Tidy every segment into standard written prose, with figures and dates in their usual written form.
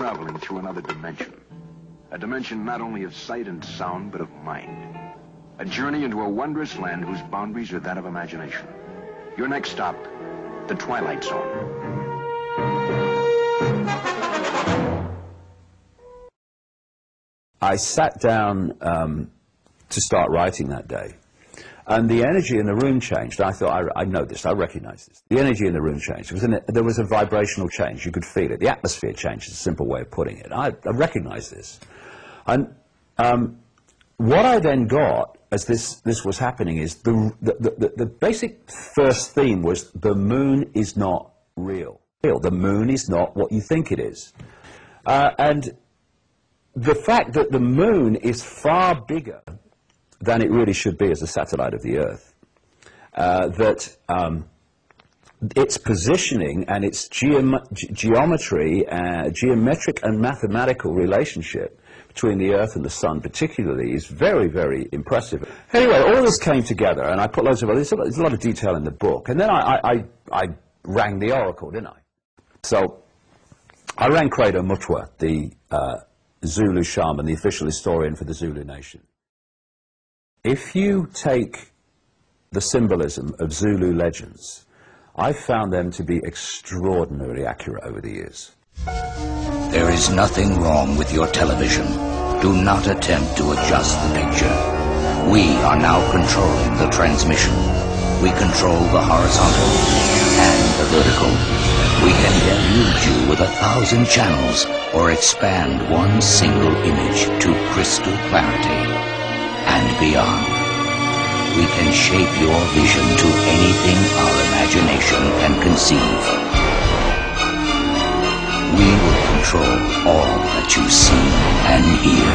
traveling through another dimension. A dimension not only of sight and sound, but of mind. A journey into a wondrous land whose boundaries are that of imagination. Your next stop, the Twilight Zone. I sat down to start writing that day, and the energy in the room changed. I thought, I know this, I recognize this. The energy in the room changed. There was a vibrational change. You could feel it. The atmosphere changed, is a simple way of putting it. I recognized this. And what I then got as this was happening is the basic first theme was the moon is not real. The moon is not what you think it is. And the fact that the moon is far bigger than it really should be as a satellite of the Earth, that its positioning and its geometry, geometric and mathematical relationship between the Earth and the Sun particularly is very, very impressive. Anyway, all this came together, and I put loads of, there's a lot of detail in the book, and then I rang the oracle, didn't I? So I rang Credo Mutwa, the Zulu shaman, the official historian for the Zulu nation. If you take the symbolism of Zulu legends, I've found them to be extraordinarily accurate over the years. There is nothing wrong with your television. Do not attempt to adjust the picture. We are now controlling the transmission. We control the horizontal and the vertical. We can deluge you with 1,000 channels or expand one single image to crystal clarity and beyond. We can shape your vision to anything our imagination can conceive. We will control all that you see and hear.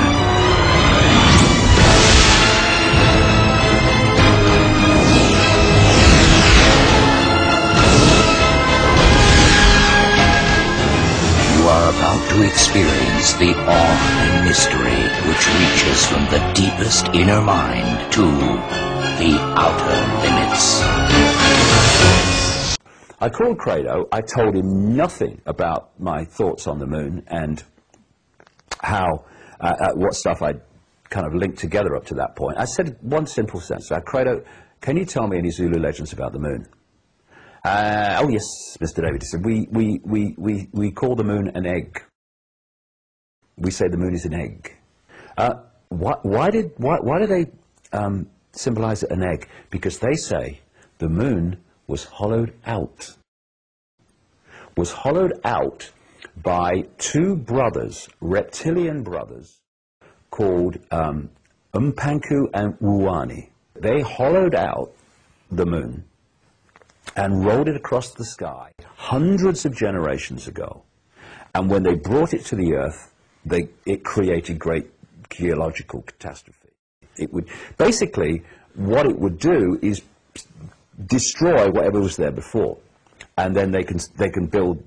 You are about to experience the awe and mystery which reaches from the deepest inner mind to the outer limits. I called Credo. I told him nothing about my thoughts on the moon and how, what stuff I'd kind of linked together up to that point. I said one simple sentence. Credo, can you tell me any Zulu legends about the moon? Oh yes, Mr. David. He said, we call the moon an egg. We say the moon is an egg. Why do they symbolize an egg? Because they say the moon was hollowed out. Was hollowed out by two brothers, reptilian brothers, called Mpanku and Wuani. They hollowed out the moon and rolled it across the sky hundreds of generations ago. And when they brought it to the Earth, it created great geological catastrophe. It would, basically, what it would do is destroy whatever was there before. And then they can build,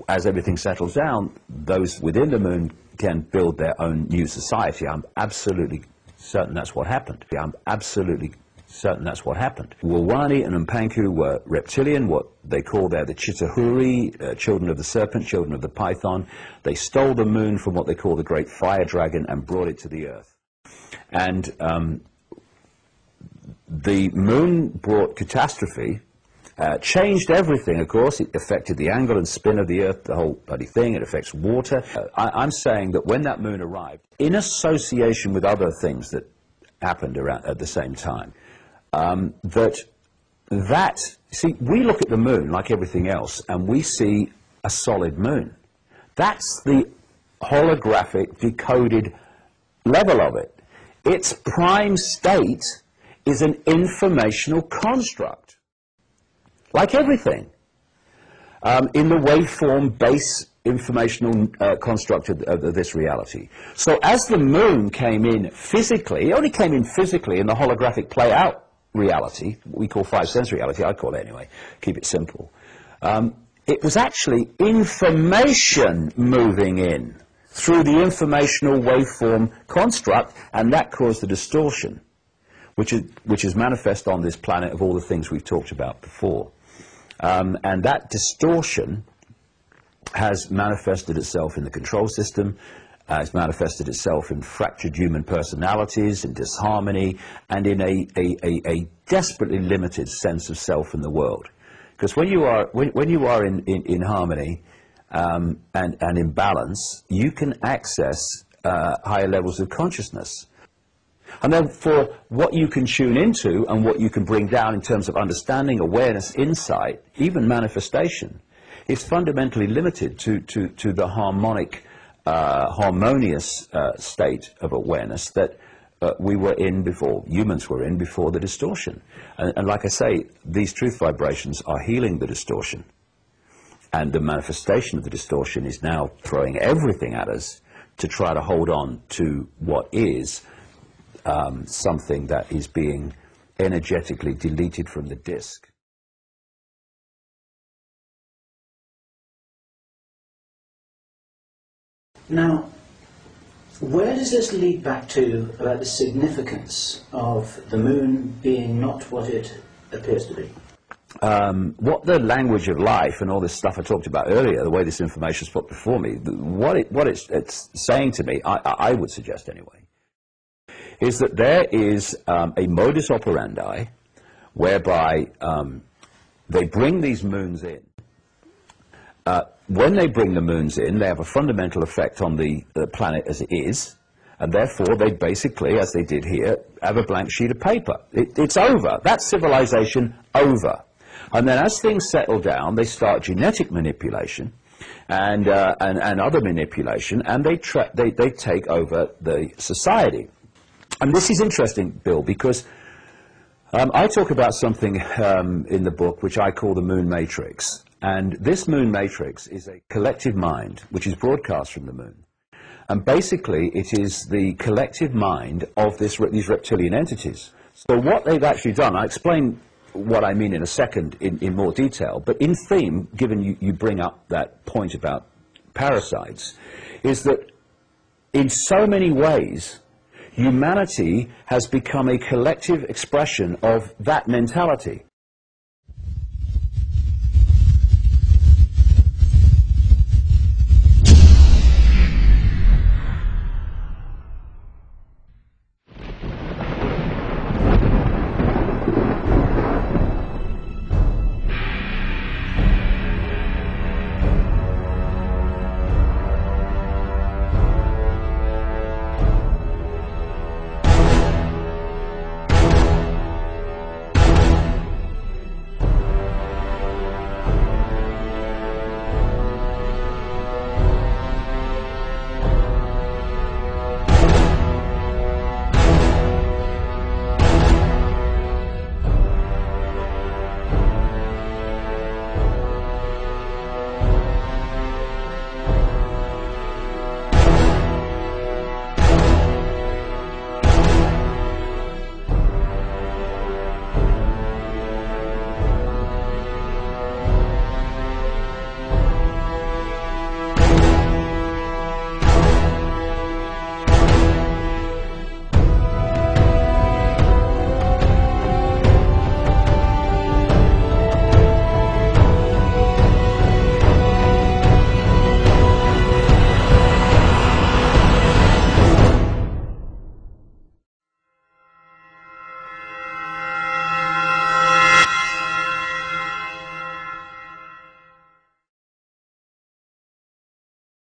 as everything settles down, those within the moon can build their own new society. I'm absolutely certain that's what happened. I'm absolutely certain that's what happened. Wawani and Mpanku were reptilian, what they call there the Chitahuri, children of the serpent, children of the python. They stole the moon from what they call the great fire dragon and brought it to the Earth. And the moon brought catastrophe, changed everything, of course. It affected the angle and spin of the Earth, the whole bloody thing. It affects water. I'm saying that when that moon arrived, in association with other things that happened around at the same time, see, we look at the moon like everything else, and we see a solid moon. That's the holographic, decoded level of it. Its prime state is an informational construct, like everything, in the waveform base informational construct of this reality. So as the moon came in physically, it only came in physically in the holographic play-out reality, what we call five-sense reality, I call it anyway, keep it simple. It was actually information moving in through the informational waveform construct, and that caused the distortion, which is manifest on this planet of all the things we've talked about before. And that distortion has manifested itself in the control system, has manifested itself in fractured human personalities, in disharmony, and in a desperately limited sense of self in the world. Because when you are in harmony and in balance, you can access higher levels of consciousness. And therefore, what you can tune into and what you can bring down in terms of understanding, awareness, insight, even manifestation, is fundamentally limited to the harmonic, harmonious state of awareness that we were in before, humans were in before the distortion. And like I say, these truth vibrations are healing the distortion. And the manifestation of the distortion is now throwing everything at us to try to hold on to what is something that is being energetically deleted from the disk. Now, where does this lead back to about the significance of the moon being not what it appears to be? What the language of life and all this stuff I talked about earlier, the way this information is put before me, what it's saying to me, I would suggest anyway, is that there is a modus operandi whereby they bring these moons in. When they bring the moons in, they have a fundamental effect on the planet as it is, and therefore they basically, as they did here, have a blank sheet of paper. It's over. That's civilization over. And then as things settle down, they start genetic manipulation and other manipulation, and they take over the society. And this is interesting, Bill, because I talk about something in the book which I call the moon matrix. And this moon matrix is a collective mind which is broadcast from the moon. And basically it is the collective mind of these reptilian entities. So what they've actually done, I'll explain what I mean in a second in more detail, but in theme, given you bring up that point about parasites, is that in so many ways humanity has become a collective expression of that mentality.